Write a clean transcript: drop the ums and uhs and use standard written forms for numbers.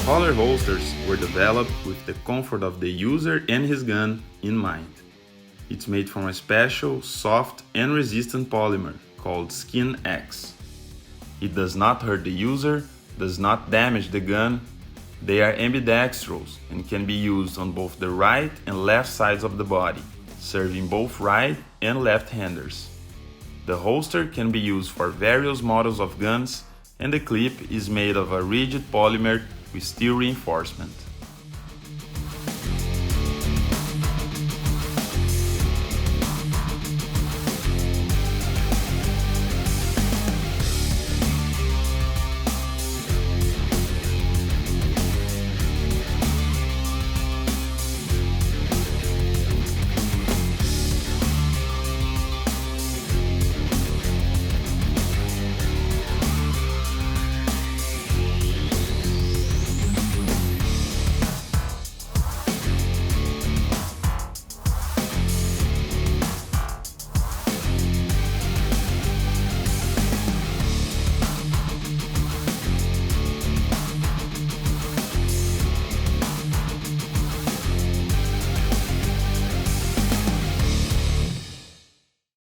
Holler holsters were developed with the comfort of the user and his gun in mind. It's made from a special, soft and resistant polymer called SKINEX. It does not hurt the user, does not damage the gun. They are ambidextrous and can be used on both the right and left sides of the body, serving both right and left-handers. The holster can be used for various models of guns, and the clip is made of a rigid polymer with steel reinforcement.